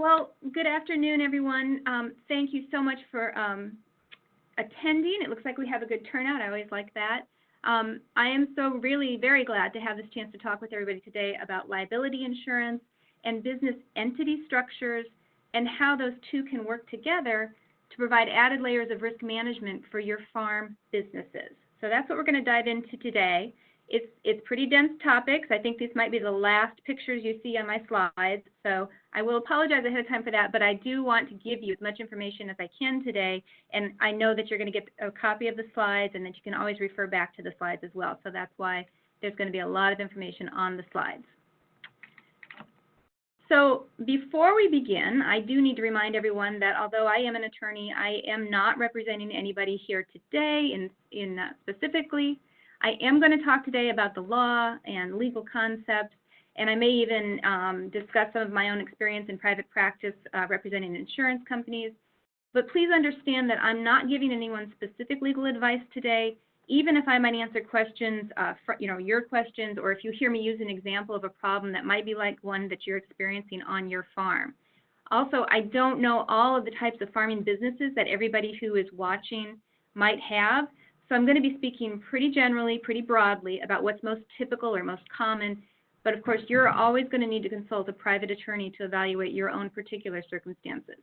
Well, good afternoon, everyone. Thank you so much for attending. It looks like we have a good turnout. I always like that. I am so really very glad to have this chance to talk with everybody today about liability insurance and business entity structures and how those two can work together to provide added layers of risk management for your farm businesses. So that's what we're going to dive into today. It's pretty dense topics. I think these might be the last pictures you see on my slides, so I will apologize ahead of time for that, but I do want to give you as much information as I can today, and I know that you're going to get a copy of the slides and that you can always refer back to the slides as well, so that's why there's going to be a lot of information on the slides. So before we begin, I do need to remind everyone that although I am an attorney, I am not representing anybody here today specifically. I am going to talk today about the law and legal concepts, and I may even discuss some of my own experience in private practice representing insurance companies. But please understand that I'm not giving anyone specific legal advice today, even if I might answer questions, your questions, or if you hear me use an example of a problem that might be like one that you're experiencing on your farm. Also, I don't know all of the types of farming businesses that everybody who is watching might have. So I'm going to be speaking pretty generally, pretty broadly about what's most typical or most common, but of course you're always going to need to consult a private attorney to evaluate your own particular circumstances.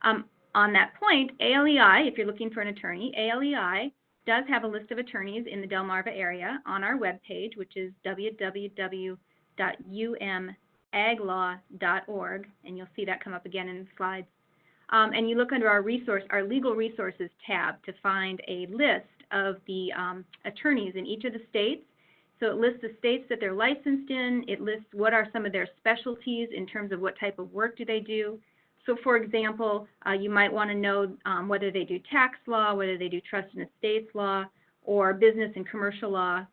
On that point, ALEI, if you're looking for an attorney, ALEI does have a list of attorneys in the Delmarva area on our webpage, which is www.umaglawr.org, and you'll see that come up again in the slides. And you look under our legal resources tab to find a list of the attorneys in each of the states. So it lists the states that they're licensed in. It lists what are some of their specialties in terms of what type of work do they do. So for example, you might want to know whether they do tax law, whether they do trust and estates law, or business and commercial law,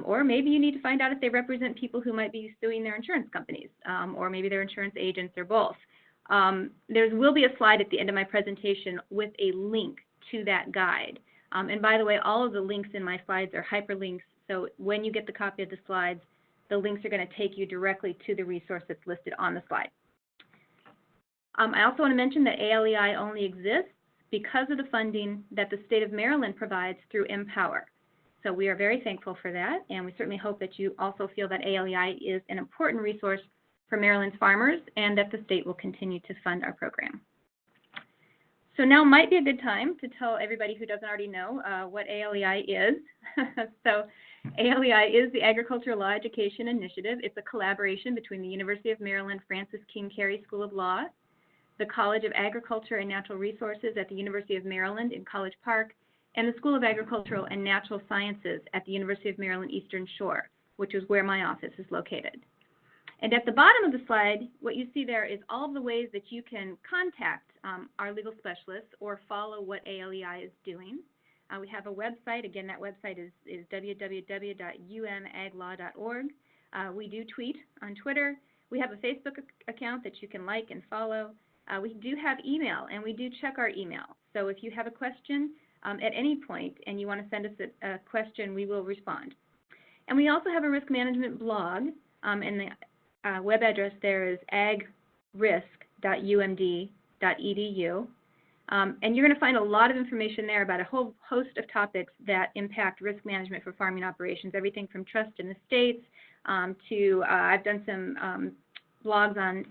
or maybe you need to find out if they represent people who might be suing their insurance companies, or maybe they're insurance agents or both. There will be a slide at the end of my presentation with a link to that guide. And by the way, all of the links in my slides are hyperlinks, so when you get the copy of the slides, the links are going to take you directly to the resource that's listed on the slide. I also want to mention that ALEI only exists because of the funding that the state of Maryland provides through Empower. So we are very thankful for that, and we certainly hope that you also feel that ALEI is an important resource for Maryland's farmers and that the state will continue to fund our program. So now might be a good time to tell everybody who doesn't already know what ALEI is. So ALEI is the Agricultural Law Education Initiative. It's a collaboration between the University of Maryland Francis King Carey School of Law, the College of Agriculture and Natural Resources at the University of Maryland in College Park, and the School of Agricultural and Natural Sciences at the University of Maryland Eastern Shore, which is where my office is located. And at the bottom of the slide, what you see there is all of the ways that you can contact our legal specialists or follow what ALEI is doing. We have a website. Again, that website is www.umaglaw.org. We do tweet on Twitter. We have a Facebook account that you can like and follow. We do have email, and we do check our email. So if you have a question at any point and you want to send us a question, we will respond. And we also have a risk management blog, and the web address there is agrisk.umd.edu. And you're going to find a lot of information there about a whole host of topics that impact risk management for farming operations, everything from trust and estates to I've done some blogs on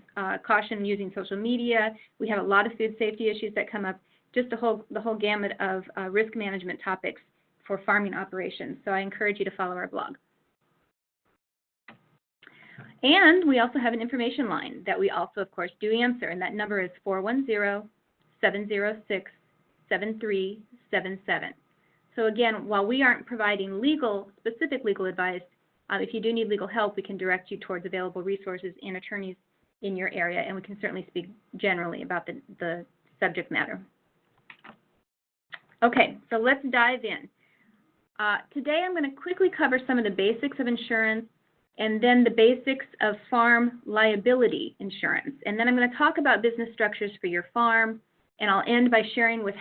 caution using social media. We have a lot of food safety issues that come up, just the whole gamut of risk management topics for farming operations. So I encourage you to follow our blog. And we also have an information line that we also, of course, do answer, and that number is 410-706-7377. So again, while we aren't providing specific legal advice, if you do need legal help, we can direct you towards available resources and attorneys in your area, and we can certainly speak generally about the subject matter. Okay, so let's dive in. Today I'm going to quickly cover some of the basics of insurance and then the basics of farm liability insurance. And then I'm going to talk about business structures for your farm, and I'll end by sharing with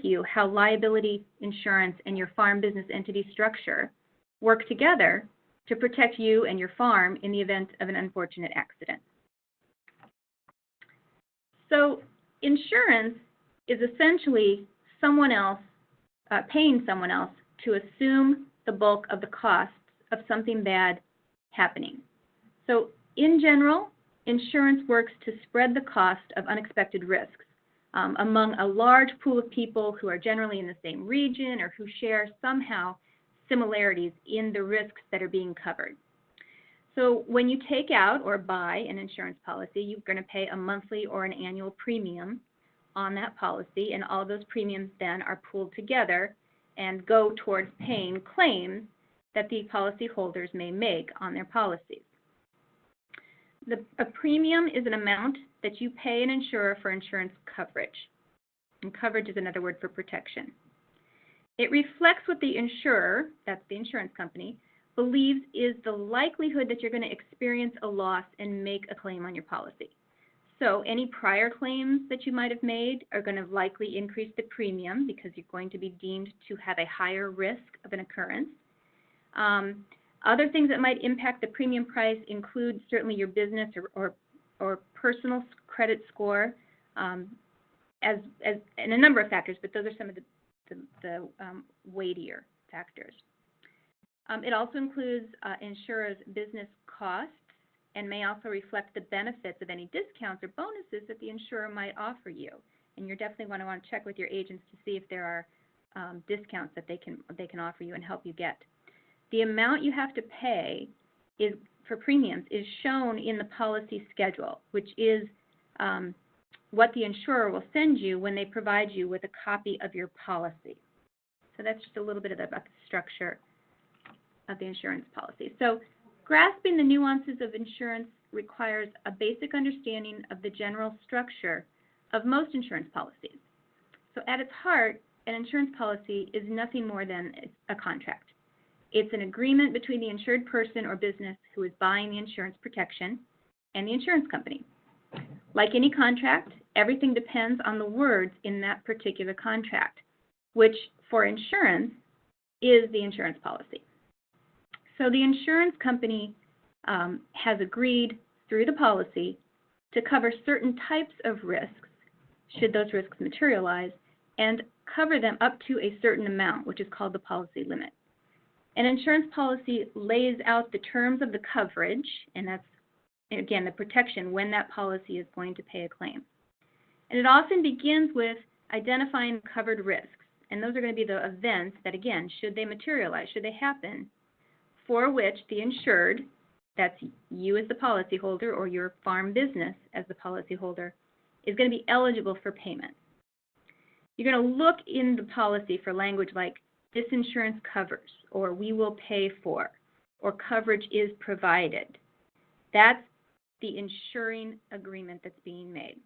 you how liability insurance and your farm business entity structure work together to protect you and your farm in the event of an unfortunate accident. So insurance is essentially someone else, paying someone else to assume the bulk of the costs of something bad happening. So in general, insurance works to spread the cost of unexpected risks among a large pool of people who are generally in the same region or who share somehow similarities in the risks that are being covered. So when you take out or buy an insurance policy, you're going to pay a monthly or an annual premium on that policy, and all those premiums then are pooled together and go towards paying claims that the policyholders may make on their policies. A premium is an amount that you pay an insurer for insurance coverage. And coverage is another word for protection. It reflects what the insurer, that's the insurance company, believes is the likelihood that you're going to experience a loss and make a claim on your policy. So any prior claims that you might have made are going to likely increase the premium because you're going to be deemed to have a higher risk of an occurrence. Other things that might impact the premium price include certainly your business or personal credit score, and a number of factors, but those are some of the weightier factors. It also includes insurers' business costs and may also reflect the benefits of any discounts or bonuses that the insurer might offer you. And you're definitely going to want to check with your agents to see if there are discounts that they can offer you and help you get. The amount you have to pay for premiums is shown in the policy schedule, which is what the insurer will send you when they provide you with a copy of your policy. So that's just a little bit about the structure of the insurance policy. So grasping the nuances of insurance requires a basic understanding of the general structure of most insurance policies. So at its heart, an insurance policy is nothing more than a contract. It's an agreement between the insured person or business who is buying the insurance protection and the insurance company. Like any contract, everything depends on the words in that particular contract, which for insurance is the insurance policy. So the insurance company has agreed through the policy to cover certain types of risks, should those risks materialize, and cover them up to a certain amount, which is called the policy limit. An insurance policy lays out the terms of the coverage, and that's, again, the protection when that policy is going to pay a claim. And it often begins with identifying covered risks, and those are going to be the events that, again, should they materialize, should they happen, for which the insured, that's you as the policyholder or your farm business as the policyholder, is going to be eligible for payment. You're going to look in the policy for language like this insurance covers, or we will pay for, or coverage is provided. That's the insuring agreement that's being made.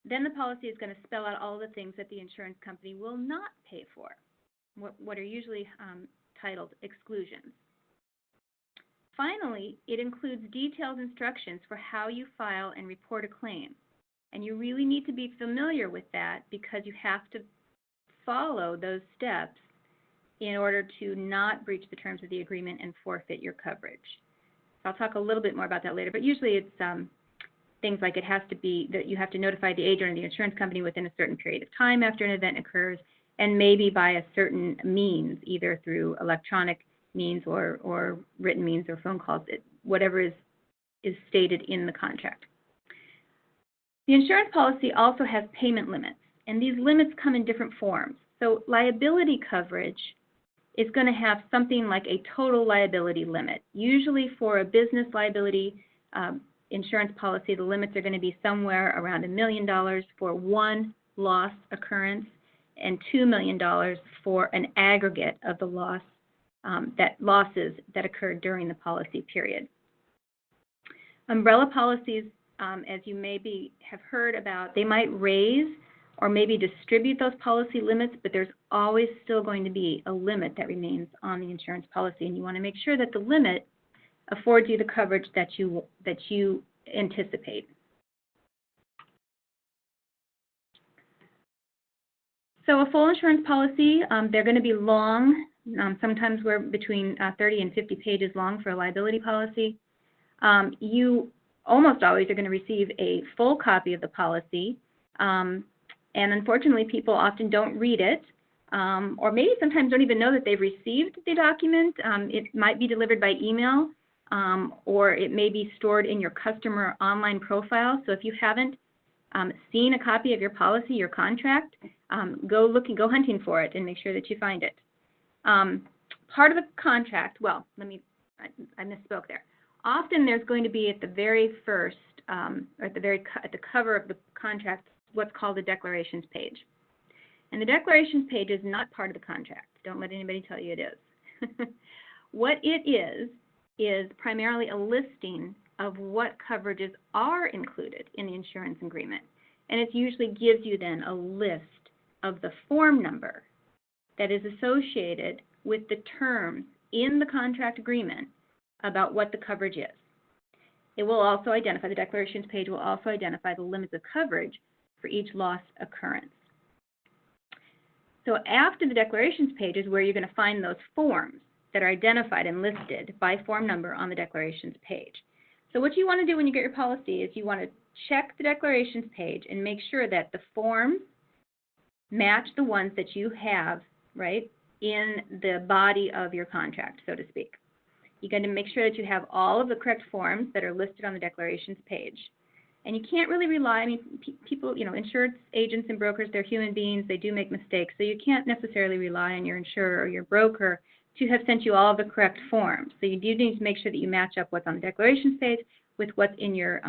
Then the policy is going to spell out all the things that the insurance company will not pay for, what are usually titled exclusions. Finally, it includes detailed instructions for how you file and report a claim. And you really need to be familiar with that because you have to follow those steps in order to not breach the terms of the agreement and forfeit your coverage. So I'll talk a little bit more about that later, but usually it's things like it has to be that you have to notify the agent or the insurance company within a certain period of time after an event occurs, and maybe by a certain means, either through electronic means or written means or phone calls, whatever is stated in the contract. The insurance policy also has payment limits, and these limits come in different forms. So liability coverage is going to have something like a total liability limit. Usually for a business liability insurance policy, the limits are going to be somewhere around $1 million for one loss occurrence and $2 million for an aggregate of the losses that occurred during the policy period. Umbrella policies, as you maybe have heard about, they might raise or maybe distribute those policy limits, but there's always still going to be a limit that remains on the insurance policy, and you want to make sure that the limit affords you the coverage that you anticipate. So a full insurance policy, they're going to be long. Sometimes we're between 30 and 50 pages long for a liability policy. You almost always are going to receive a full copy of the policy, and unfortunately people often don't read it, or maybe sometimes don't even know that they've received the document. It might be delivered by email, or it may be stored in your customer online profile. So if you haven't seen a copy of your policy, your contract, go hunting for it and make sure that you find it. Part of the contract, well, I misspoke there. Often there's going to be at the very first, or at the cover of the contract, what's called a declarations page. And the declarations page is not part of the contract. Don't let anybody tell you it is. What it is primarily a listing of what coverages are included in the insurance agreement. And it usually gives you then a list of the form number that is associated with the terms in the contract agreement about what the coverage is. It will also identify, the declarations page will also identify the limits of coverage for each loss occurrence. So after the declarations page is where you're going to find those forms that are identified and listed by form number on the declarations page. So what you want to do when you get your policy is you want to check the declarations page and make sure that the forms match the ones that you have, right, in the body of your contract, so to speak. You're going to make sure that you have all of the correct forms that are listed on the declarations page. And you can't really rely, I mean, people, insurance agents and brokers, they're human beings, they do make mistakes, so you can't necessarily rely on your insurer or your broker to have sent you all of the correct forms. So you do need to make sure that you match up what's on the declarations page with what's in your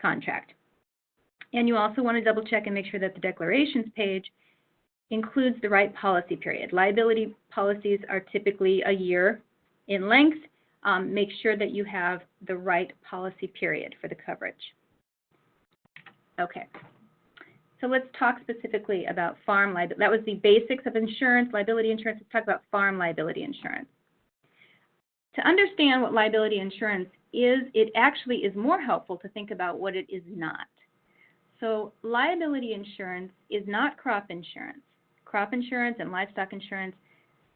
contract. And you also want to double check and make sure that the declarations page includes the right policy period. Liability policies are typically a year in length. Make sure that you have the right policy period for the coverage. Okay, so let's talk specifically about farm liability. That was the basics of insurance, liability insurance. Let's talk about farm liability insurance. To understand what liability insurance is, it actually is more helpful to think about what it is not. So liability insurance is not crop insurance. Crop insurance and livestock insurance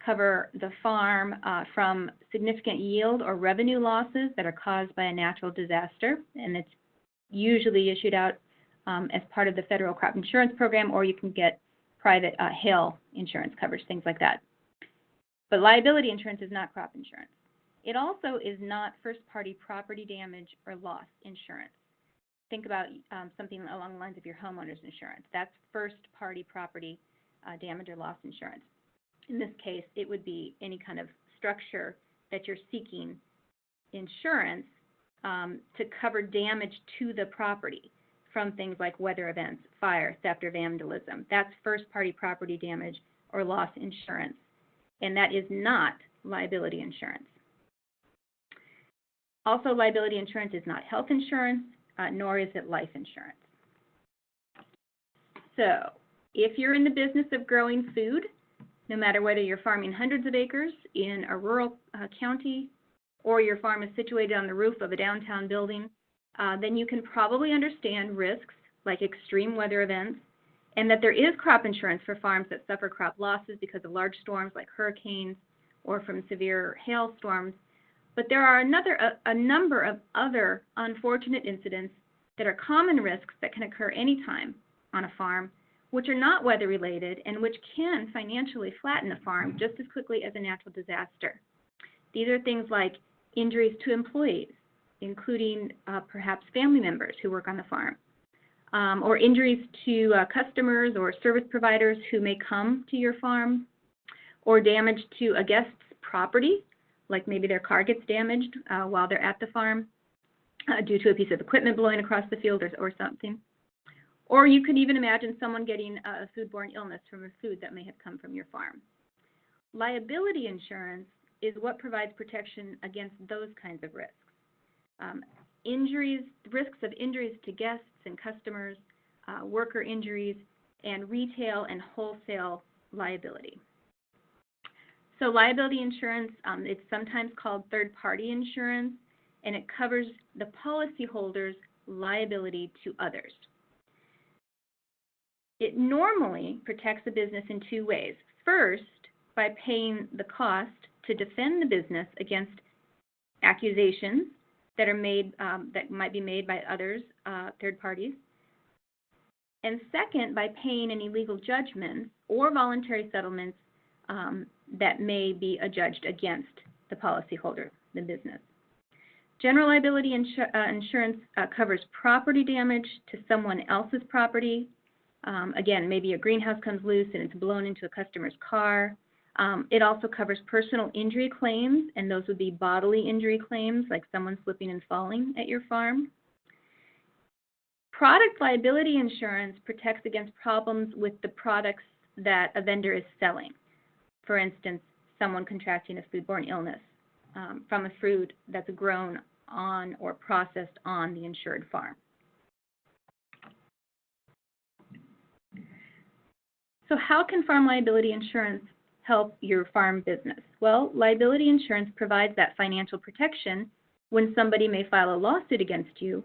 cover the farm from significant yield or revenue losses that are caused by a natural disaster, and it's usually issued out as part of the federal crop insurance program, or you can get private hail insurance coverage, things like that. But liability insurance is not crop insurance. It also is not first-party property damage or loss insurance. Think about something along the lines of your homeowners insurance. That's first-party property damage or loss insurance. In this case, it would be any kind of structure that you're seeking insurance to cover damage to the property from things like weather events, fire, theft, or vandalism. That's first-party property damage or loss insurance, and that is not liability insurance. Also, liability insurance is not health insurance, nor is it life insurance. So, if you're in the business of growing food, no matter whether you're farming hundreds of acres in a rural county or your farm is situated on the roof of a downtown building, then you can probably understand risks like extreme weather events, and that there is crop insurance for farms that suffer crop losses because of large storms like hurricanes or from severe hailstorms. But there are a number of other unfortunate incidents that are common risks that can occur anytime on a farm, which are not weather-related and which can financially flatten a farm just as quickly as a natural disaster. These are things like injuries to employees, including perhaps family members who work on the farm, or injuries to customers or service providers who may come to your farm, or damage to a guest's property, like maybe their car gets damaged while they're at the farm due to a piece of equipment blowing across the field or something. Or you could even imagine someone getting a foodborne illness from a food that may have come from your farm. Liability insurance is what provides protection against those kinds of risks. Risks of injuries to guests and customers, worker injuries, and retail and wholesale liability. So liability insurance, it's sometimes called third-party insurance, and it covers the policyholder's liability to others. It normally protects the business in two ways. First, by paying the cost to defend the business against accusations that are made that might be made by others, third parties. And second, by paying any legal judgments or voluntary settlements that may be adjudged against the policyholder, the business. General liability insurance covers property damage to someone else's property. Again, maybe a greenhouse comes loose and it's blown into a customer's car. It also covers personal injury claims, and those would be bodily injury claims, like someone slipping and falling at your farm. Product liability insurance protects against problems with the products that a vendor is selling. For instance, someone contracting a foodborne illness from a food that's grown on or processed on the insured farm. So how can farm liability insurance help your farm business? Well, liability insurance provides that financial protection when somebody may file a lawsuit against you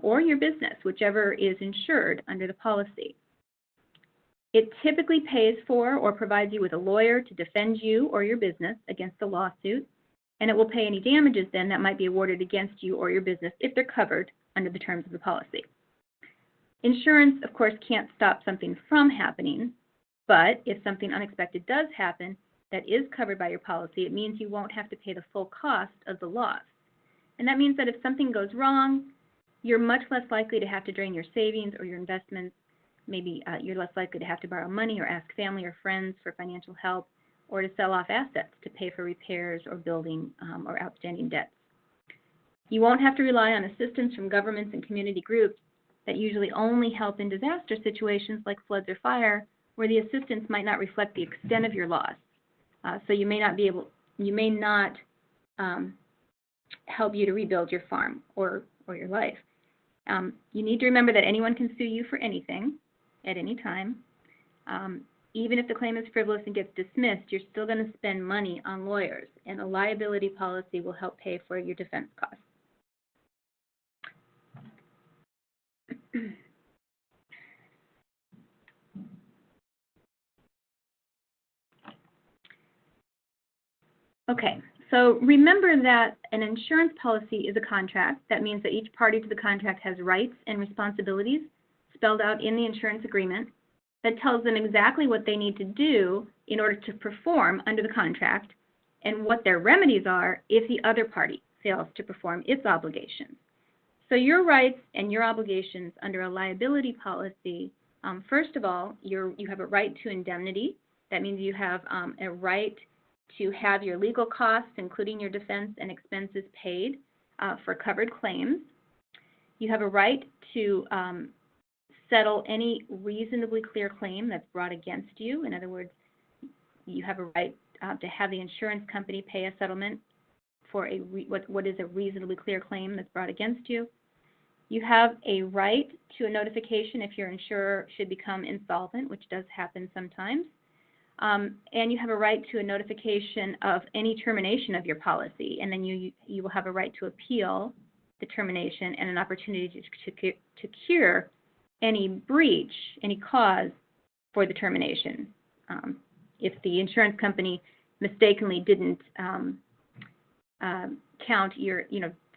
or your business, whichever is insured under the policy. It typically pays for or provides you with a lawyer to defend you or your business against the lawsuit, and it will pay any damages then that might be awarded against you or your business if they're covered under the terms of the policy. Insurance, of course, can't stop something from happening, but if something unexpected does happen that is covered by your policy, it means you won't have to pay the full cost of the loss. And that means that if something goes wrong, you're much less likely to have to drain your savings or your investments. Maybe you're less likely to have to borrow money or ask family or friends for financial help, or to sell off assets to pay for repairs or building or outstanding debts. You won't have to rely on assistance from governments and community groups that usually only help in disaster situations like floods or fire, where the assistance might not reflect the extent of your loss. So you may not help you to rebuild your farm or your life. You need to remember that anyone can sue you for anything at any time. Even if the claim is frivolous and gets dismissed, you're still going to spend money on lawyers, and a liability policy will help pay for your defense costs. Okay, so remember that an insurance policy is a contract. That means that each party to the contract has rights and responsibilities spelled out in the insurance agreement that tells them exactly what they need to do in order to perform under the contract and what their remedies are if the other party fails to perform its obligations. So your rights and your obligations under a liability policy, first of all, you have a right to indemnity. That means you have a right to have your legal costs, including your defense and expenses, paid for covered claims. You have a right to settle any reasonably clear claim that's brought against you. In other words, you have a right to have the insurance company pay a settlement for what is a reasonably clear claim that's brought against you. You have a right to a notification if your insurer should become insolvent, which does happen sometimes. And you have a right to a notification of any termination of your policy, and then you will have a right to appeal the termination and an opportunity to cure any breach, any cause for the termination. If the insurance company mistakenly didn't count your,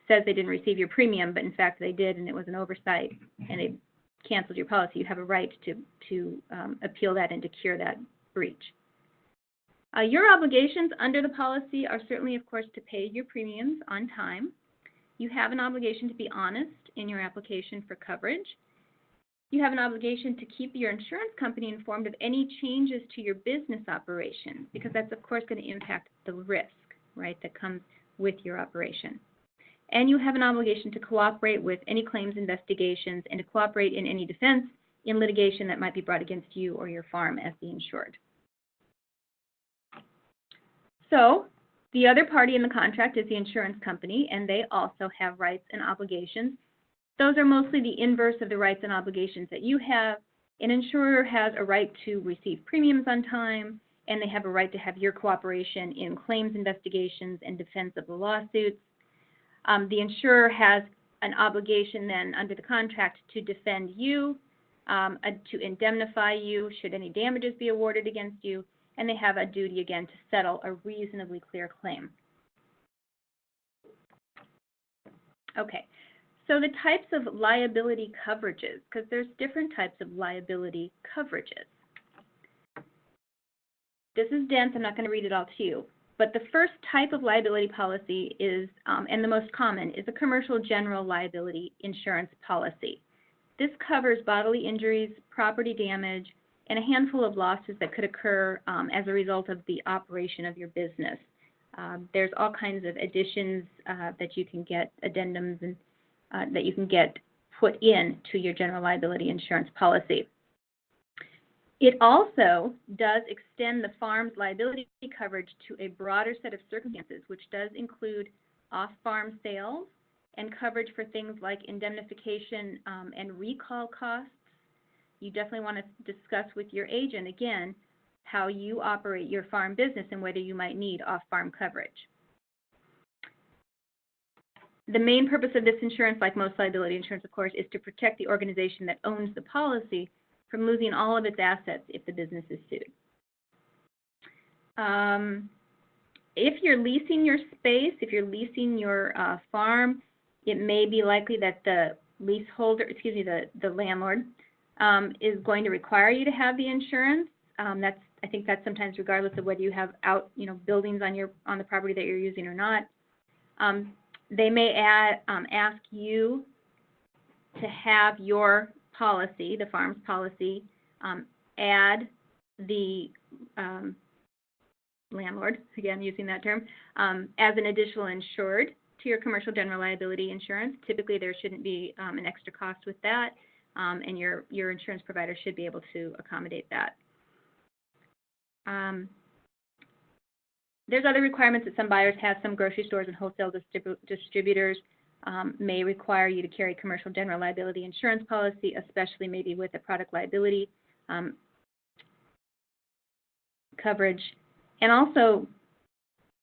says they didn't receive your premium, but in fact they did, and it was an oversight, and they canceled your policy, you have a right to appeal that and to cure that breach. Your obligations under the policy are certainly, of course, to pay your premiums on time. You have an obligation to be honest in your application for coverage. You have an obligation to keep your insurance company informed of any changes to your business operation, because that's, of course, going to impact the risk, right, that comes with your operation. And you have an obligation to cooperate with any claims investigations and to cooperate in any defense in litigation that might be brought against you or your farm as the insured. So the other party in the contract is the insurance company, and they also have rights and obligations. Those are mostly the inverse of the rights and obligations that you have. An insurer has a right to receive premiums on time, and they have a right to have your cooperation in claims investigations and defense of the lawsuits. The insurer has an obligation then under the contract to defend you, to indemnify you should any damages be awarded against you, and they have a duty again to settle a reasonably clear claim. Okay, so the types of liability coverages, because there's different types of liability coverages. This is dense, I'm not going to read it all to you, but the first type of liability policy is, and the most common, is a commercial general liability insurance policy. This covers bodily injuries, property damage, and a handful of losses that could occur as a result of the operation of your business. There's all kinds of additions that you can get, addendums, and that you can get put in to your general liability insurance policy. It also does extend the farm's liability coverage to a broader set of circumstances, which does include off-farm sales and coverage for things like indemnification and recall costs. You definitely want to discuss with your agent, again, how you operate your farm business and whether you might need off-farm coverage. The main purpose of this insurance, like most liability insurance, of course, is to protect the organization that owns the policy from losing all of its assets if the business is sued. If you're leasing your space, if you're leasing your farm, it may be likely that the leaseholder, excuse me, the landlord is going to require you to have the insurance. I think that's sometimes regardless of whether you have buildings on the property that you're using or not. They may ask you to have your policy, the farm's policy, add the landlord, again using that term, as an additional insured to your commercial general liability insurance. Typically there shouldn't be an extra cost with that, and your insurance provider should be able to accommodate that. There's other requirements that some buyers have. Some grocery stores and wholesale distributors may require you to carry commercial general liability insurance policy, especially maybe with a product liability coverage. And also,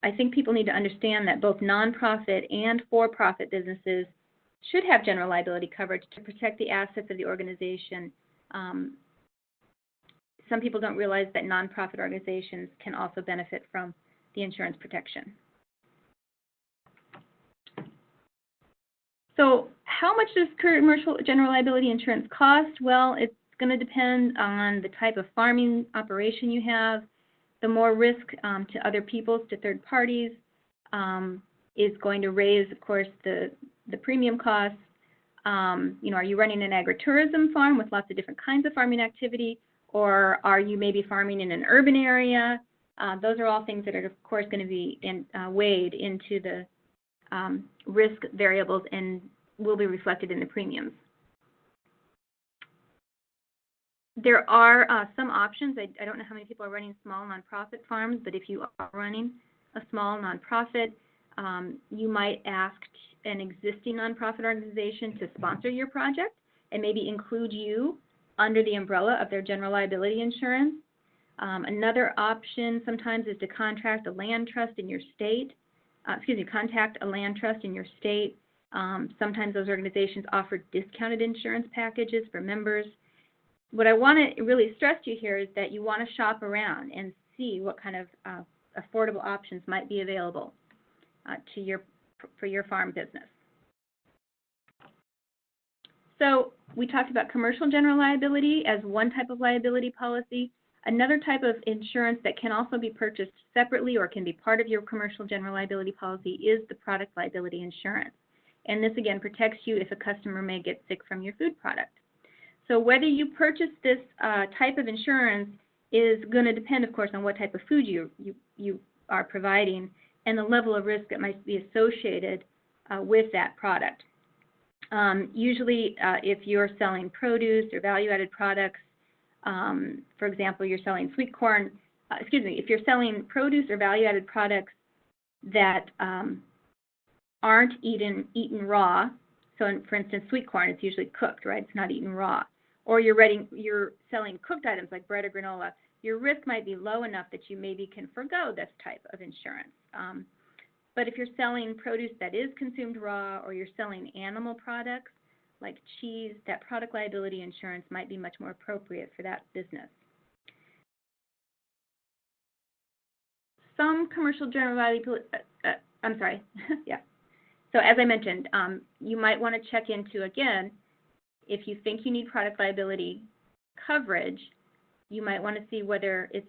I think people need to understand that both nonprofit and for-profit businesses should have general liability coverage to protect the assets of the organization. Some people don't realize that nonprofit organizations can also benefit from the insurance protection. So how much does commercial general liability insurance cost? Well, it's going to depend on the type of farming operation you have. The more risk to other peoples, to third parties, is going to raise, of course, the premium costs. Are you running an agritourism farm with lots of different kinds of farming activity, or are you maybe farming in an urban area? Those are all things that are, of course, going to be weighed into the risk variables and will be reflected in the premiums. There are some options. I don't know how many people are running small nonprofit farms, but if you are running a small nonprofit, you might ask an existing nonprofit organization to sponsor your project and maybe include you under the umbrella of their general liability insurance. Another option sometimes is to contract a land trust in your state. Contact a land trust in your state. Sometimes those organizations offer discounted insurance packages for members. What I want to really stress to you here is that you want to shop around and see what kind of affordable options might be available for your farm business. So we talked about commercial general liability as one type of liability policy. Another type of insurance that can also be purchased separately or can be part of your commercial general liability policy is the product liability insurance. And this, again, protects you if a customer may get sick from your food product. So whether you purchase this type of insurance is going to depend, of course, on what type of food you are providing and the level of risk that might be associated with that product. Usually, if you're selling produce or value-added products, for example, you're selling sweet corn, if you're selling produce or value-added products that aren't eaten raw, so for instance, sweet corn, it's usually cooked, right? It's not eaten raw. Or you're selling cooked items like bread or granola, your risk might be low enough that you maybe can forgo this type of insurance. But if you're selling produce that is consumed raw, or you're selling animal products like cheese, that product liability insurance might be much more appropriate for that business. Some commercial general liability, So as I mentioned, you might want to check into, again, if you think you need product liability coverage, you might want to see whether it's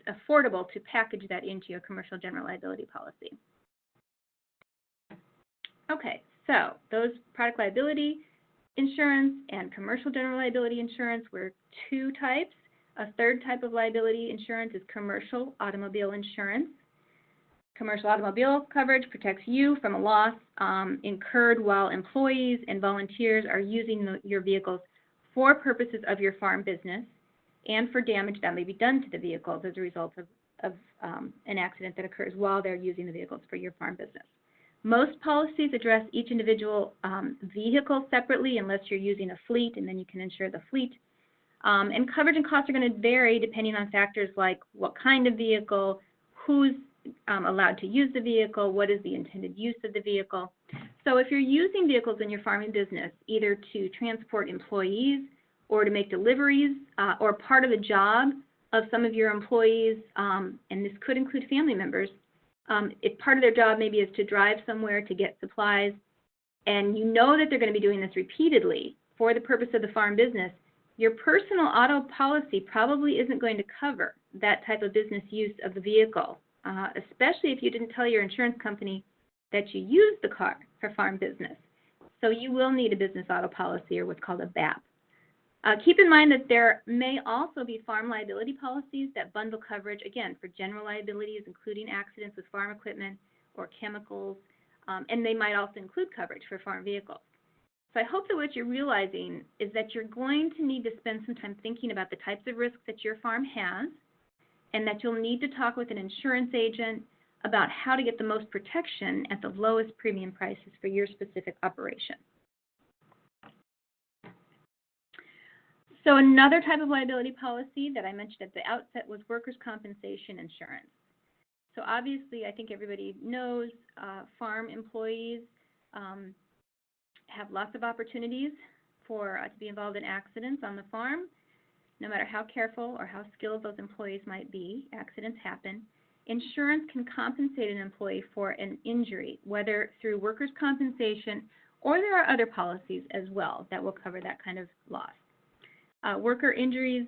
affordable to package that into your commercial general liability policy. Okay, so those product liability insurance and commercial general liability insurance were two types. A third type of liability insurance is commercial automobile insurance. Commercial automobile coverage protects you from a loss incurred while employees and volunteers are using your vehicles for purposes of your farm business and for damage that may be done to the vehicles as a result of an accident that occurs while they're using the vehicles for your farm business. Most policies address each individual vehicle separately unless you're using a fleet, and then you can insure the fleet. And coverage and costs are going to vary depending on factors like what kind of vehicle, who's allowed to use the vehicle, what is the intended use of the vehicle. So if you're using vehicles in your farming business, either to transport employees or to make deliveries or part of the job of some of your employees, and this could include family members, if part of their job maybe is to drive somewhere to get supplies, and you know that they're going to be doing this repeatedly for the purpose of the farm business, your personal auto policy probably isn't going to cover that type of business use of the vehicle, especially if you didn't tell your insurance company that you used the car for farm business. So you will need a business auto policy, or what's called a BAP. Keep in mind that there may also be farm liability policies that bundle coverage, again, for general liabilities, including accidents with farm equipment or chemicals, and they might also include coverage for farm vehicles. So I hope that what you're realizing is that you're going to need to spend some time thinking about the types of risks that your farm has, and that you'll need to talk with an insurance agent about how to get the most protection at the lowest premium prices for your specific operation. So another type of liability policy that I mentioned at the outset was workers' compensation insurance. So obviously, I think everybody knows farm employees have lots of opportunities to be involved in accidents on the farm. No matter how careful or how skilled those employees might be, accidents happen. Insurance can compensate an employee for an injury, whether through workers' compensation, or there are other policies as well that will cover that kind of loss. Worker injuries,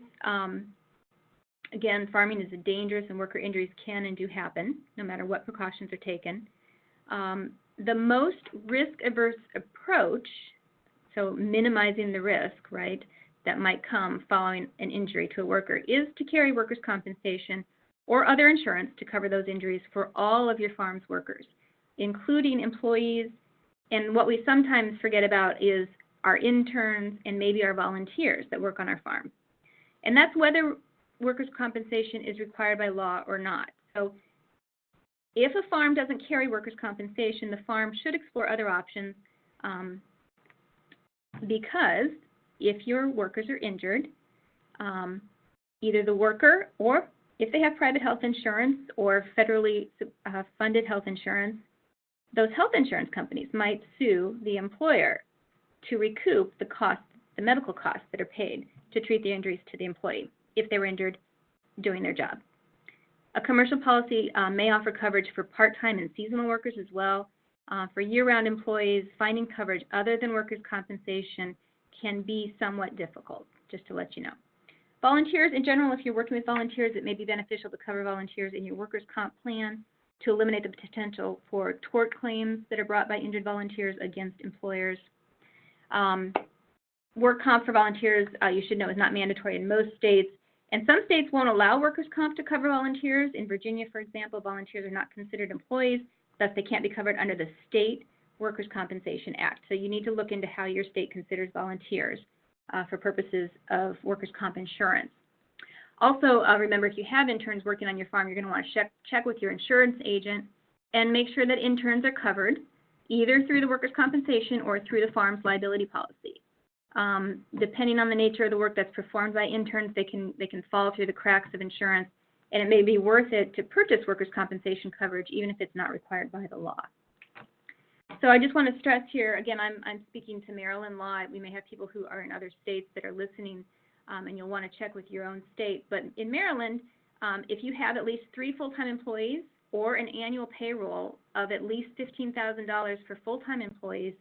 again, farming is dangerous, and worker injuries can and do happen, no matter what precautions are taken. The most risk-averse approach, so minimizing the risk, right, that might come following an injury to a worker, is to carry workers' compensation or other insurance to cover those injuries for all of your farm's workers, including employees. And what we sometimes forget about is our interns and maybe our volunteers that work on our farm. And that's whether workers' compensation is required by law or not. So if a farm doesn't carry workers' compensation, the farm should explore other options because if your workers are injured, either the worker, or if they have private health insurance or federally funded health insurance, those health insurance companies might sue the employer to recoup the medical costs that are paid to treat the injuries to the employee if they were injured doing their job. A commercial policy may offer coverage for part-time and seasonal workers as well. For year-round employees, finding coverage other than workers' compensation can be somewhat difficult, just to let you know. Volunteers, in general, if you're working with volunteers, it may be beneficial to cover volunteers in your workers' comp plan to eliminate the potential for tort claims that are brought by injured volunteers against employers. Work comp for volunteers, you should know, is not mandatory in most states, and some states won't allow workers' comp to cover volunteers. In Virginia, for example, volunteers are not considered employees, thus they can't be covered under the state Workers' Compensation Act. So you need to look into how your state considers volunteers for purposes of workers' comp insurance. Also, remember, if you have interns working on your farm, you're going to want to check with your insurance agent and make sure that interns are covered either through the workers' compensation or through the farm's liability policy. Depending on the nature of the work that's performed by interns, they can fall through the cracks of insurance, and it may be worth it to purchase workers' compensation coverage even if it's not required by the law. So I just want to stress here, again, I'm speaking to Maryland law. We may have people who are in other states that are listening, and you'll want to check with your own state. But in Maryland, if you have at least 3 full-time employees or an annual payroll of at least $15,000 for full-time employees,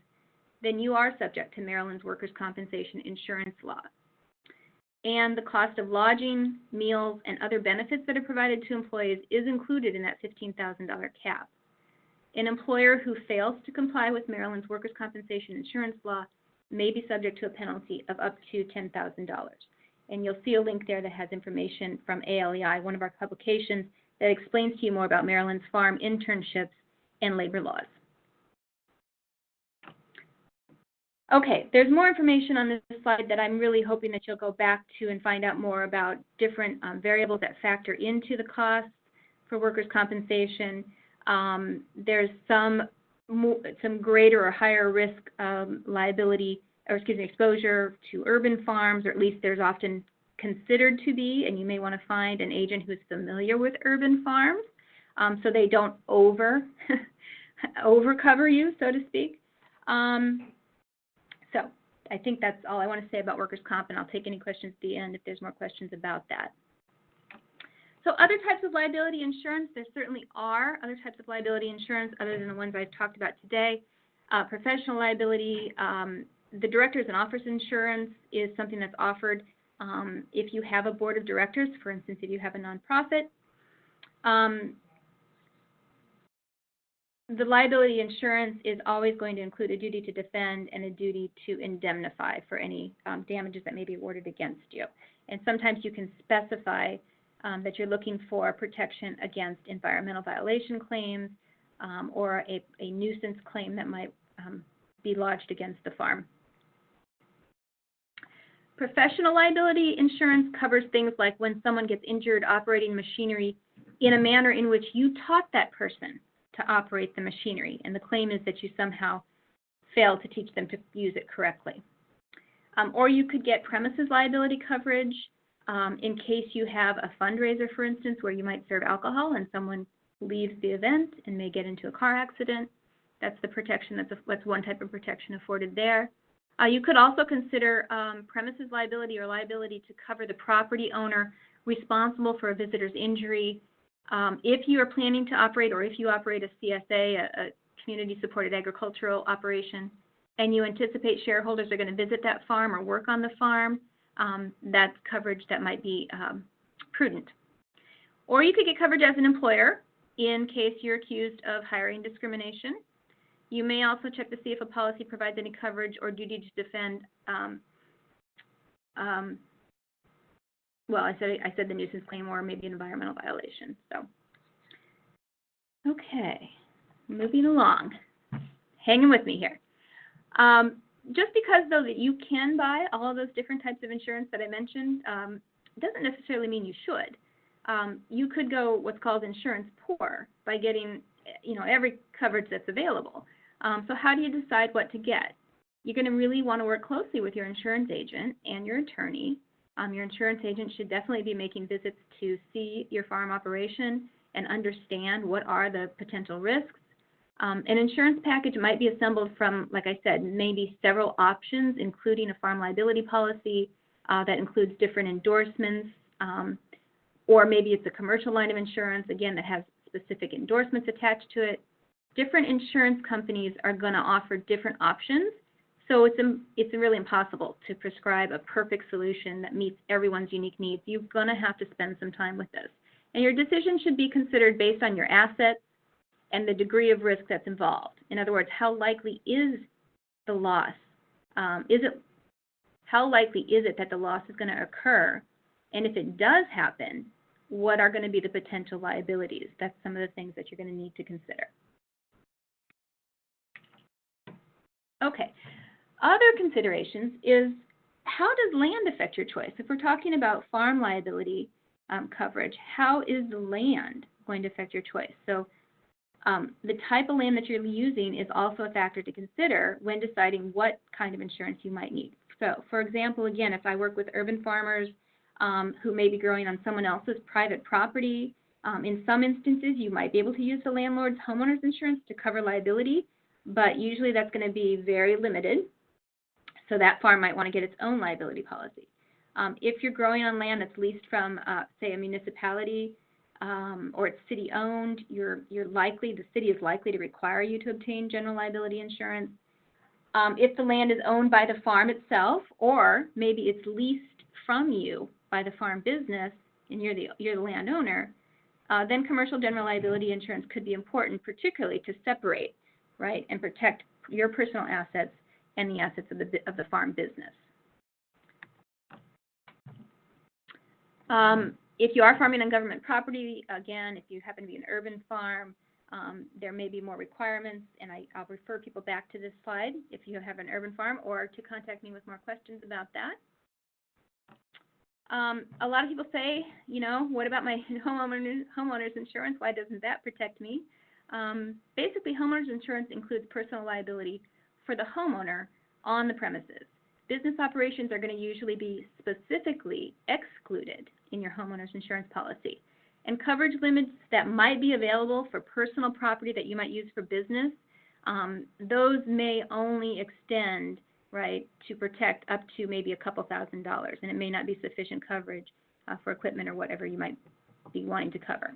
then you are subject to Maryland's workers' compensation insurance law. And the cost of lodging, meals, and other benefits that are provided to employees is included in that $15,000 cap. An employer who fails to comply with Maryland's workers' compensation insurance law may be subject to a penalty of up to $10,000. And you'll see a link there that has information from ALEI, one of our publications, that explains to you more about Maryland's farm internships and labor laws. Okay, there's more information on this slide that I'm really hoping that you'll go back to and find out more about different variables that factor into the costs for workers' compensation. There's some greater or higher risk liability, or exposure to urban farms, or at least there's often considered to be, and you may want to find an agent who's familiar with urban farms so they don't overcover you, so to speak. So I think that's all I want to say about workers' comp, and I'll take any questions at the end if there's more questions about that. So other types of liability insurance, there certainly are other types of liability insurance other than the ones I've talked about today. Professional liability, the directors and officers insurance is something that's offered if you have a board of directors, for instance, if you have a nonprofit. The liability insurance is always going to include a duty to defend and a duty to indemnify for any damages that may be awarded against you. And sometimes you can specify that you're looking for protection against environmental violation claims or a nuisance claim that might be lodged against the farm. Professional liability insurance covers things like when someone gets injured operating machinery in a manner in which you taught that person to operate the machinery, and the claim is that you somehow failed to teach them to use it correctly. Or you could get premises liability coverage in case you have a fundraiser, for instance, where you might serve alcohol and someone leaves the event and may get into a car accident. That's the protection, that's one type of protection afforded there. You could also consider premises liability or liability to cover the property owner responsible for a visitor's injury. If you are planning to operate, or if you operate a CSA, a community-supported agricultural operation, and you anticipate shareholders are going to visit that farm or work on the farm, that's coverage that might be prudent. Or you could get coverage as an employer in case you're accused of hiring discrimination. You may also check to see if a policy provides any coverage or duty to defend. Well, I said the nuisance claim or maybe an environmental violation. So, okay, moving along. Hanging with me here. Just because, though, that you can buy all of those different types of insurance that I mentioned doesn't necessarily mean you should. You could go what's called insurance poor by getting, every coverage that's available. So how do you decide what to get? You're going to really want to work closely with your insurance agent and your attorney. Your insurance agent should definitely be making visits to see your farm operation and understand what are the potential risks. An insurance package might be assembled from, like I said, maybe several options, including a farm liability policy that includes different endorsements, or maybe it's a commercial line of insurance, again, that has specific endorsements attached to it. Different insurance companies are going to offer different options, so it's really impossible to prescribe a perfect solution that meets everyone's unique needs. You're going to have to spend some time with this. And your decision should be considered based on your assets and the degree of risk that's involved. In other words, how likely is the loss? How likely is it that the loss is going to occur? And if it does happen, what are going to be the potential liabilities? That's some of the things that you're going to need to consider. Okay. Other considerations is, how does land affect your choice? If we're talking about farm liability coverage, how is the land going to affect your choice? So the type of land that you're using is also a factor to consider when deciding what kind of insurance you might need. So, for example, again, if I work with urban farmers who may be growing on someone else's private property, in some instances you might be able to use the landlord's homeowners insurance to cover liability, but usually that's going to be very limited. So that farm might want to get its own liability policy. If you're growing on land that's leased from, say, a municipality, or it's city-owned, the city is likely to require you to obtain general liability insurance. If the land is owned by the farm itself, or maybe it's leased from you by the farm business, and you're the landowner, then commercial general liability insurance could be important, particularly to separate, right, and protect your personal assets and the assets of the farm business. If you are farming on government property, again, if you happen to be an urban farm, there may be more requirements, and I'll refer people back to this slide if you have an urban farm, or to contact me with more questions about that. A lot of people say, you know, what about my homeowner's insurance? Why doesn't that protect me? Basically, homeowner's insurance includes personal liability for the homeowner on the premises. Business operations are going to usually be specifically excluded in your homeowner's insurance policy. And coverage limits that might be available for personal property that you might use for business, those may only extend, right, to protect up to maybe a couple $1,000s, and it may not be sufficient coverage for equipment or whatever you might be wanting to cover.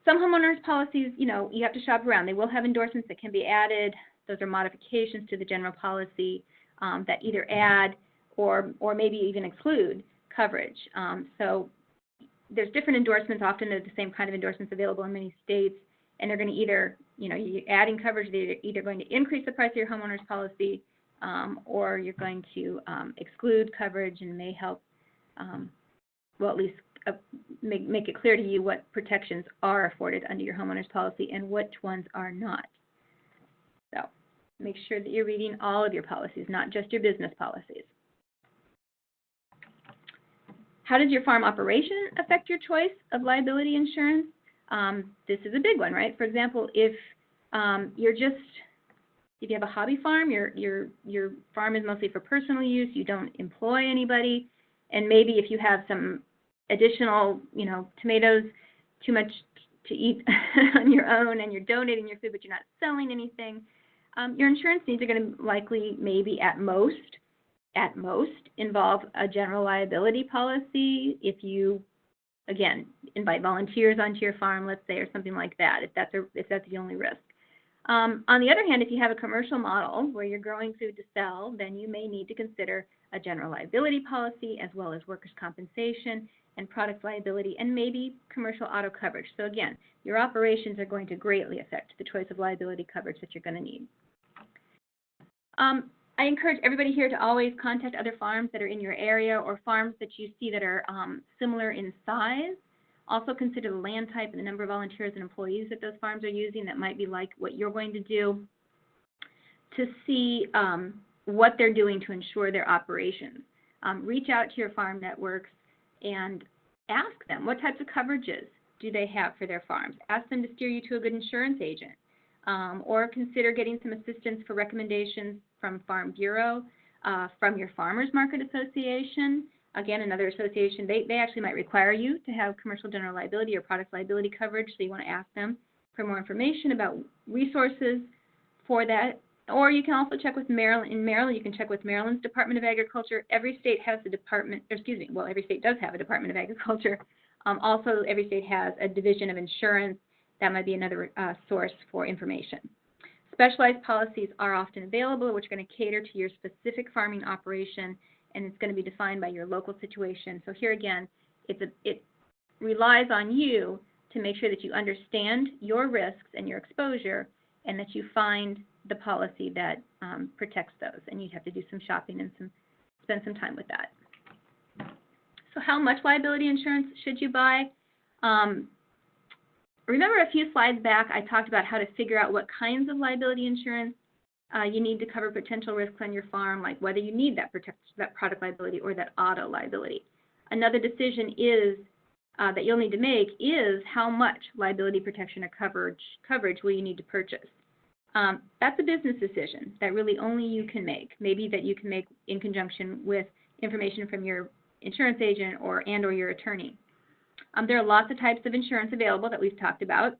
Some homeowners policies, you know, you have to shop around. They will have endorsements that can be added. Those are modifications to the general policy that either add or maybe even exclude coverage. So there's different endorsements. Often they're the same kind of endorsements available in many states, and they're going to either, you know, you're adding coverage, they're either going to increase the price of your homeowner's policy, or you're going to exclude coverage, and may help, well, at least make it clear to you what protections are afforded under your homeowner's policy and which ones are not. So make sure that you're reading all of your policies, not just your business policies. How does your farm operation affect your choice of liability insurance? This is a big one, right? For example, if you have a hobby farm, your farm is mostly for personal use, you don't employ anybody, and maybe if you have some additional, you know, tomatoes, too much to eat on your own, and you're donating your food, but you're not selling anything, your insurance needs are going to likely, maybe at most, involve a general liability policy. If you, again, invite volunteers onto your farm, let's say, or something like that, if that's the only risk. On the other hand, if you have a commercial model where you're growing food to sell, then you may need to consider a general liability policy, as well as workers' compensation and product liability, and maybe commercial auto coverage. So again, your operations are going to greatly affect the choice of liability coverage that you're going to need. I encourage everybody here to always contact other farms that are in your area, or farms that you see that are similar in size. Also consider the land type and the number of volunteers and employees that those farms are using that might be like what you're going to do, to see what they're doing to ensure their operations. Reach out to your farm networks and ask them what types of coverages do they have for their farms. Ask them to steer you to a good insurance agent, or consider getting some assistance for recommendations from Farm Bureau, from your Farmers Market Association. Again, another association, they actually might require you to have commercial general liability or product liability coverage, so you want to ask them for more information about resources for that. Or you can also check with Maryland. In Maryland, you can check with Maryland's Department of Agriculture. Every state has a department, every state does have a Department of Agriculture. Also, every state has a division of insurance. That might be another source for information. Specialized policies are often available, which are going to cater to your specific farming operation, and it's going to be defined by your local situation. So here again, it relies on you to make sure that you understand your risks and your exposure, and that you find the policy that protects those. And you'd have to do some shopping and spend some time with that. So how much liability insurance should you buy? Remember a few slides back, I talked about how to figure out what kinds of liability insurance you need to cover potential risks on your farm, like whether you need that product liability or that auto liability. Another decision is that you'll need to make is how much liability protection or coverage will you need to purchase. That's a business decision that really only you can make, maybe that you can make in conjunction with information from your insurance agent or your attorney. There are lots of types of insurance available that we've talked about,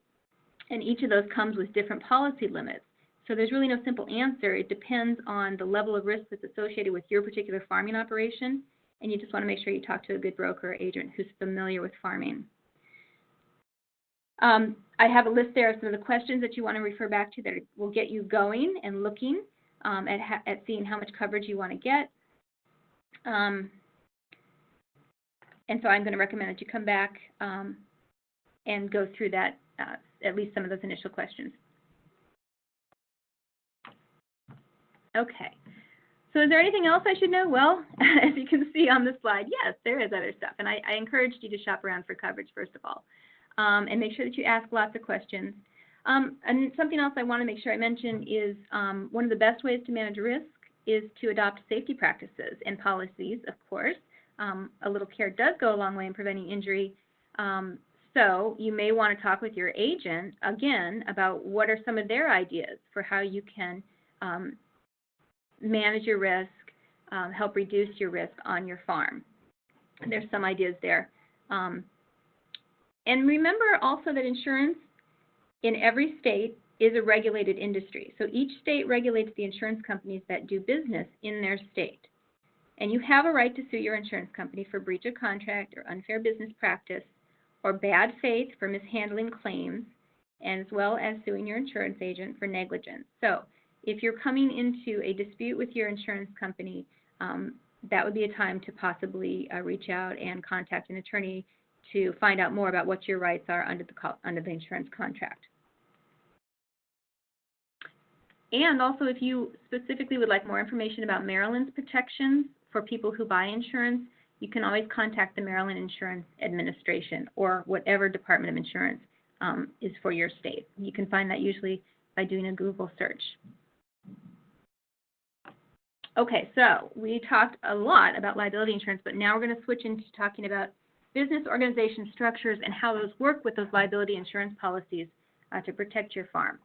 and each of those comes with different policy limits. So there's really no simple answer. It depends on the level of risk that's associated with your particular farming operation, and you just want to make sure you talk to a good broker or agent who's familiar with farming. I have a list there of some of the questions that you want to refer back to that will get you going and looking at seeing how much coverage you want to get. And so I'm going to recommend that you come back and go through that, at least some of those initial questions. Okay. So is there anything else I should know? Well, as you can see on the slide, yes, there is other stuff. And I encouraged you to shop around for coverage, first of all. And make sure that you ask lots of questions. And something else I want to make sure I mention is one of the best ways to manage risk is to adopt safety practices and policies, of course. A little care does go a long way in preventing injury. So you may want to talk with your agent, again, about what are some of their ideas for how you can manage your risk, help reduce your risk on your farm. There's some ideas there. And remember also that insurance in every state is a regulated industry. So each state regulates the insurance companies that do business in their state. And you have a right to sue your insurance company for breach of contract or unfair business practice or bad faith for mishandling claims, as well as suing your insurance agent for negligence. So if you're coming into a dispute with your insurance company, that would be a time to possibly reach out and contact an attorney to find out more about what your rights are under the insurance contract. And also, if you specifically would like more information about Maryland's protections for people who buy insurance, you can always contact the Maryland Insurance Administration or whatever Department of Insurance is for your state. You can find that usually by doing a Google search. Okay, so we talked a lot about liability insurance, but now we're going to switch into talking about business organization structures and how those work with those liability insurance policies to protect your farm.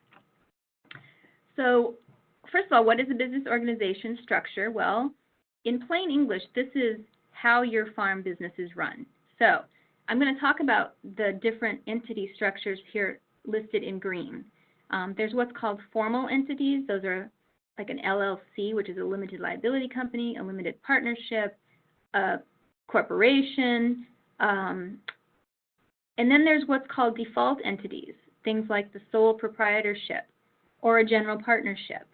So first of all, what is a business organization structure? Well, in plain English, this is how your farm business is run. So I'm going to talk about the different entity structures here listed in green. There's what's called formal entities. Those are like an LLC, which is a limited liability company, a limited partnership, a corporation, and then there's what's called default entities, things like the sole proprietorship or a general partnership.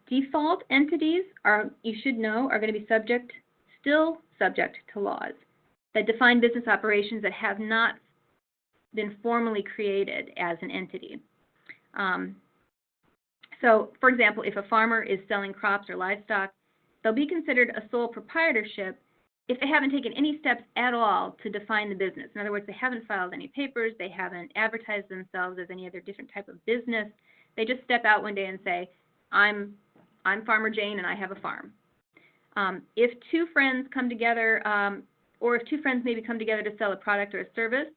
Default entities are, you should know, are going to be still subject to laws that define business operations that have not been formally created as an entity. So, for example, if a farmer is selling crops or livestock, they'll be considered a sole proprietorship if they haven't taken any steps at all to define the business. In other words, they haven't filed any papers, they haven't advertised themselves as any other different type of business. They just step out one day and say, I'm Farmer Jane and I have a farm. If two friends come together, or if two friends maybe come together to sell a product or a service,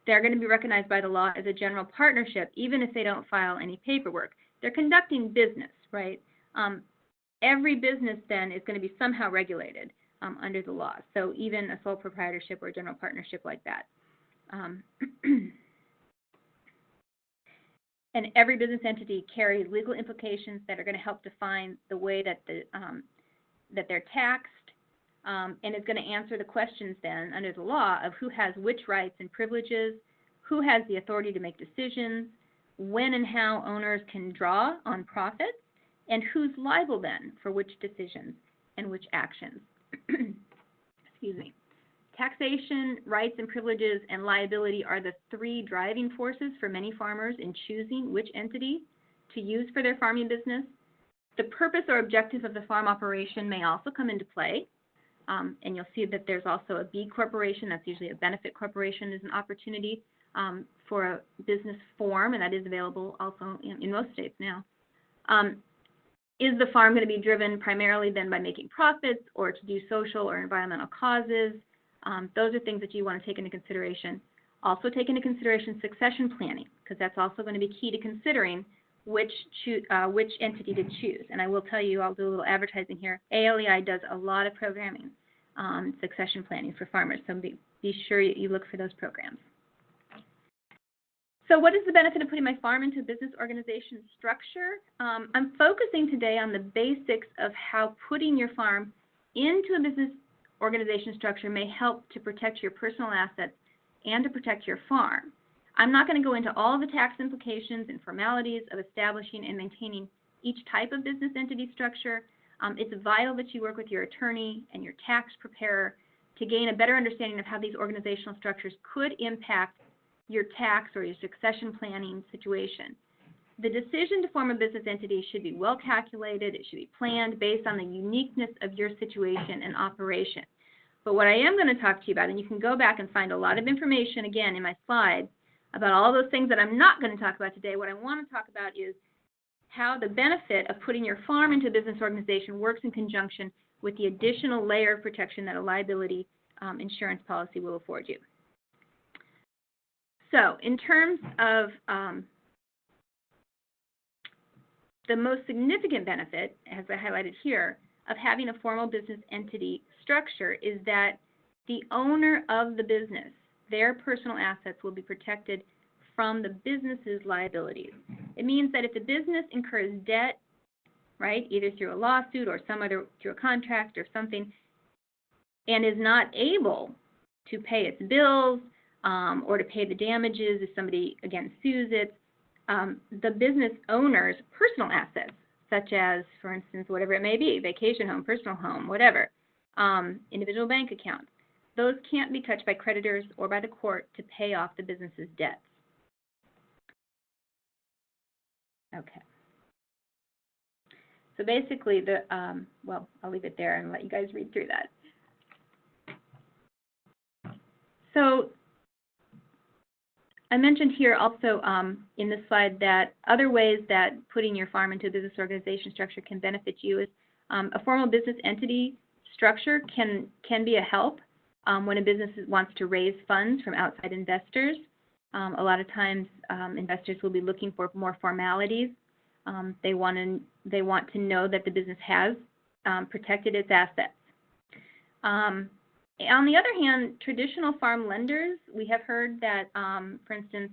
they're going to be recognized by the law as a general partnership, even if they don't file any paperwork. They're conducting business, right? Every business then is going to be somehow regulated under the law. So even a sole proprietorship or a general partnership like that. And every business entity carries legal implications that are going to help define the way that that they're taxed, and is going to answer the questions then under the law of who has which rights and privileges, who has the authority to make decisions, when and how owners can draw on profits, and who's liable then for which decisions and which actions. Excuse me. Taxation, rights and privileges, and liability are the three driving forces for many farmers in choosing which entity to use for their farming business. The purpose or objective of the farm operation may also come into play, and you'll see that there's also a B corporation. That's usually a benefit corporation is an opportunity for a business form, and that is available also in most states now. Is the farm going to be driven primarily then by making profits or to do social or environmental causes? Those are things that you want to take into consideration. Also take into consideration succession planning, because that's also going to be key to considering which entity to choose. And I will tell you, I'll do a little advertising here. ALEI does a lot of programming on succession planning for farmers, so be sure you look for those programs. So what is the benefit of putting my farm into a business organization structure? I'm focusing today on the basics of how putting your farm into a business organization structure may help to protect your personal assets and to protect your farm. I'm not going to go into all the tax implications and formalities of establishing and maintaining each type of business entity structure. It's vital that you work with your attorney and your tax preparer to gain a better understanding of how these organizational structures could impact your tax or your succession planning situation. The decision to form a business entity should be well calculated. It should be planned based on the uniqueness of your situation and operation. But what I am going to talk to you about, and you can go back and find a lot of information again in my slides about all those things that I'm not going to talk about today. What I want to talk about is how the benefit of putting your farm into a business organization works in conjunction with the additional layer of protection that a liability insurance policy will afford you. So in terms of the most significant benefit, as I highlighted here, of having a formal business entity structure is that the owner of the business, their personal assets will be protected from the business's liabilities. It means that if the business incurs debt, right, either through a lawsuit or some other, through a contract or something, and is not able to pay its bills or to pay the damages if somebody, again, sues it, the business owner's personal assets, such as, for instance, whatever it may be, vacation home, personal home, whatever, individual bank accounts, those can't be touched by creditors or by the court to pay off the business's debts. Okay. So basically, well, I'll leave it there and let you guys read through that. So I mentioned here also in this slide that other ways that putting your farm into a business organization structure can benefit you is a formal business entity structure can be a help when a business wants to raise funds from outside investors. A lot of times investors will be looking for more formalities. They want to know that the business has protected its assets. On the other hand, traditional farm lenders, we have heard that, for instance,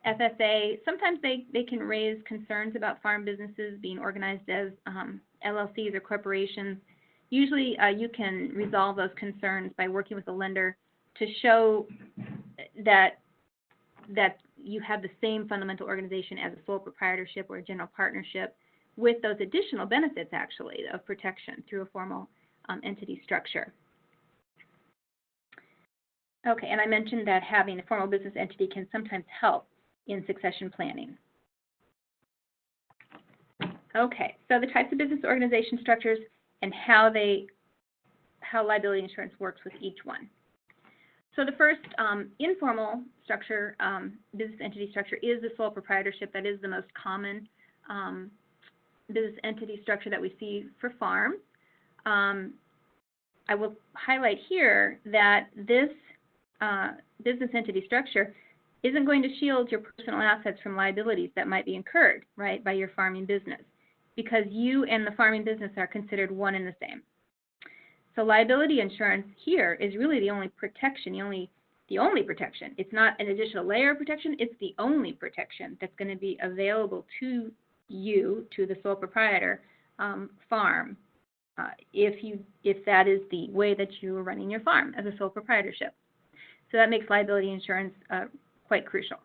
FSA, sometimes they can raise concerns about farm businesses being organized as LLCs or corporations. Usually you can resolve those concerns by working with a lender to show that you have the same fundamental organization as a sole proprietorship or a general partnership with those additional benefits, actually, of protection through a formal entity structure. Okay, and I mentioned that having a formal business entity can sometimes help in succession planning. Okay, so the types of business organization structures and how liability insurance works with each one. So the first informal structure, business entity structure, is the sole proprietorship. That is the most common business entity structure that we see for farms. I will highlight here that this business entity structure isn't going to shield your personal assets from liabilities that might be incurred, right, by your farming business, because you and the farming business are considered one and the same. So liability insurance here is really the only protection, the only protection. It's not an additional layer of protection, it's the only protection that's going to be available to you, to the sole proprietor farm, if that is the way that you are running your farm as a sole proprietorship. So that makes liability insurance quite crucial.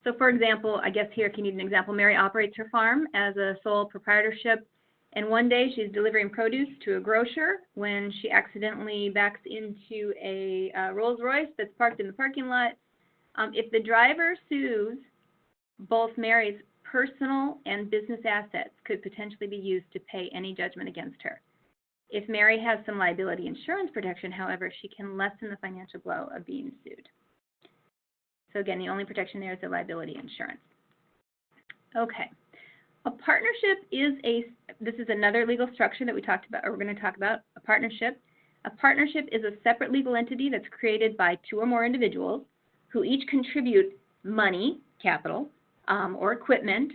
So for example, I guess here if you need an example, Mary operates her farm as a sole proprietorship, and one day she's delivering produce to a grocer when she accidentally backs into a Rolls Royce that's parked in the parking lot. If the driver sues, both Mary's personal and business assets could potentially be used to pay any judgment against her. If Mary has some liability insurance protection, however, she can lessen the financial blow of being sued. So again, the only protection there is the liability insurance. Okay. A partnership is this is another legal structure that we talked about, or we're going to talk about, a partnership. A partnership is a separate legal entity that's created by two or more individuals who each contribute money, capital, or equipment,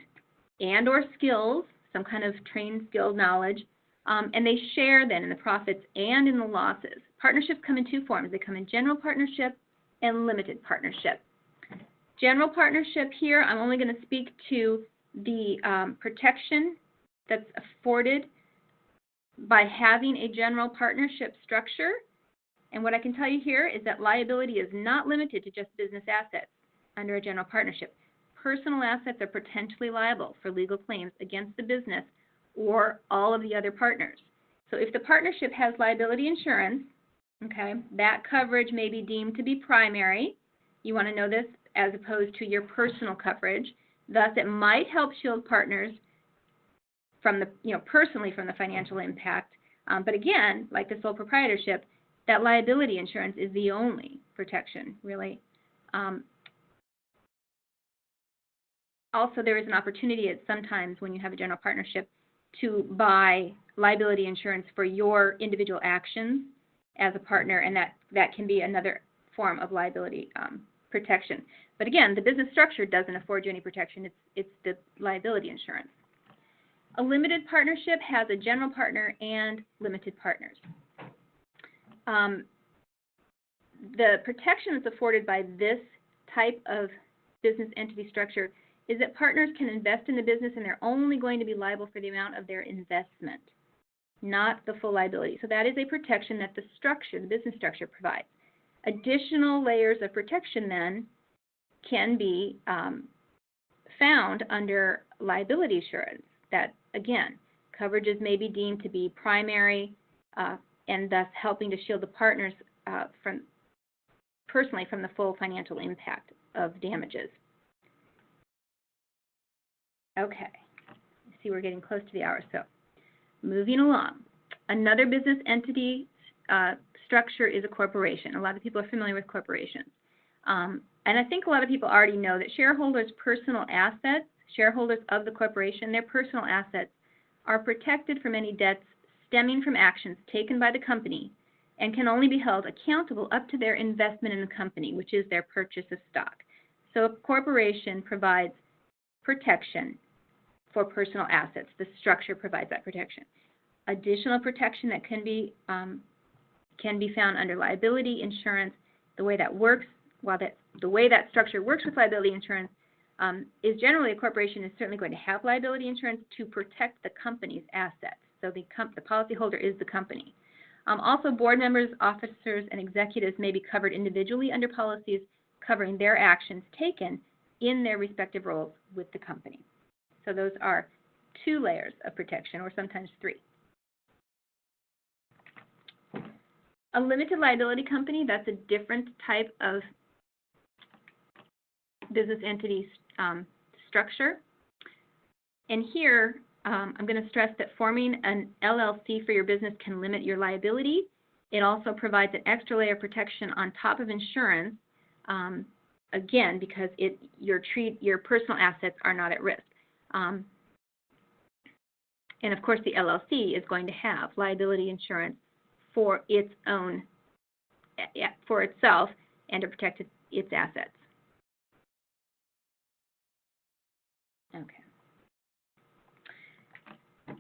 and or skills, some kind of trained, skilled knowledge, and they share then in the profits and in the losses. Partnerships come in two forms. They come in general partnership and limited partnership. General partnership here, I'm only going to speak to the protection that's afforded by having a general partnership structure. And what I can tell you here is that liability is not limited to just business assets. under a general partnership. Personal assets are potentially liable for legal claims against the business or all of the other partners. So if the partnership has liability insurance, okay, that coverage may be deemed to be primary. You want to know this as opposed to your personal coverage. Thus, it might help shield partners from the, personally from the financial impact. But again, like the sole proprietorship, that liability insurance is the only protection, really. Also, there is an opportunity at sometimes when you have a general partnership to buy liability insurance for your individual actions as a partner, and that can be another form of liability protection. But again, the business structure doesn't afford you any protection. It's the liability insurance. A limited partnership has a general partner and limited partners. The protection that's afforded by this type of business entity structure is that partners can invest in the business and they're only going to be liable for the amount of their investment, not the full liability. So that is a protection that the structure, the business structure, provides. Additional layers of protection then can be found under liability insurance that, again, coverages may be deemed to be primary and thus helping to shield the partners personally from the full financial impact of damages. Okay, see we're getting close to the hour, so moving along. Another business entity structure is a corporation. A lot of people are familiar with corporations. And I think a lot of people already know that shareholders' personal assets, shareholders of the corporation, their personal assets are protected from any debts stemming from actions taken by the company and can only be held accountable up to their investment in the company, which is their purchase of stock. So a corporation provides protection for personal assets. The structure provides that protection. Additional protection that can be found under liability insurance. The way that works, the way that structure works with liability insurance is generally a corporation is certainly going to have liability insurance to protect the company's assets. So the policyholder is the company. Also, board members, officers, and executives may be covered individually under policies covering their actions taken in their respective roles with the company. So those are 2 layers of protection, or sometimes 3. A limited liability company, that's a different type of business entity structure. And here, I'm going to stress that forming an LLC for your business can limit your liability. It also provides an extra layer of protection on top of insurance, again, because your personal assets are not at risk. And of course, the LLC is going to have liability insurance for its own, for itself, and to protect its assets.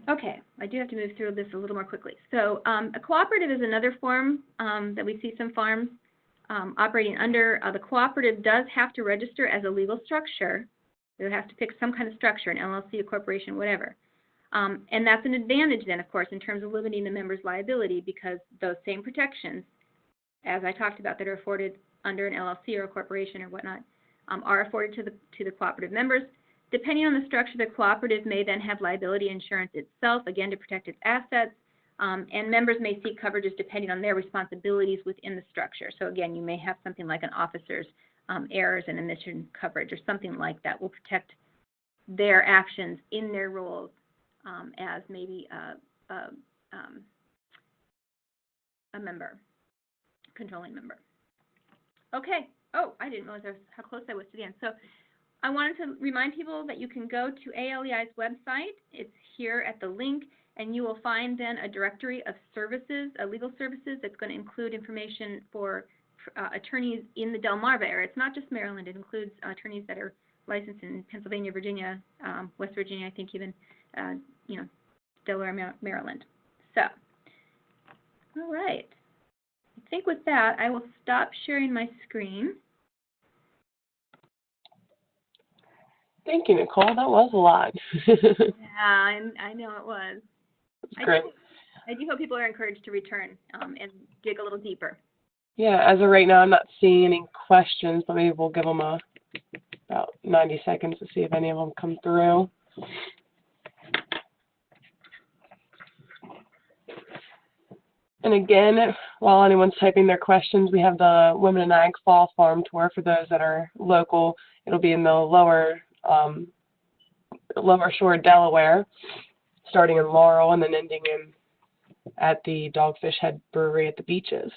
Okay, I do have to move through this a little more quickly. So a cooperative is another form that we see some farms operating under. The cooperative does have to register as a legal structure. They have to pick some kind of structure, an LLC, a corporation, whatever. And that's an advantage then, of course, in terms of limiting the member's liability, because those same protections, as I talked about, that are afforded under an LLC or a corporation or whatnot, are afforded to the cooperative members. Depending on the structure, the cooperative may then have liability insurance itself, again, to protect its assets, and members may seek coverages depending on their responsibilities within the structure. So again, you may have something like an officer's errors and omission coverage or something like that will protect their actions in their roles as maybe a member, controlling member. Okay. Oh, I didn't realize how close I was to the end. So I wanted to remind people that you can go to ALEI's website. It's here at the link, and you will find then a directory of services, legal services, that's going to include information for attorneys in the Delmarva area. It's not just Maryland. It includes attorneys that are licensed in Pennsylvania, Virginia, West Virginia, I think even, Delaware, Maryland. So, all right. I think with that, I will stop sharing my screen. Thank you, Nicole. That was a lot. Yeah, I know it was. That's great. I do hope people are encouraged to return and dig a little deeper. Yeah, as of right now, I'm not seeing any questions, but maybe we'll give them a about 90 seconds to see if any of them come through. And again, while anyone's typing their questions, we have the Women in Ag Fall Farm Tour for those that are local. It'll be in the lower shore, Delaware, starting in Laurel and then ending at the Dogfish Head Brewery at the beaches.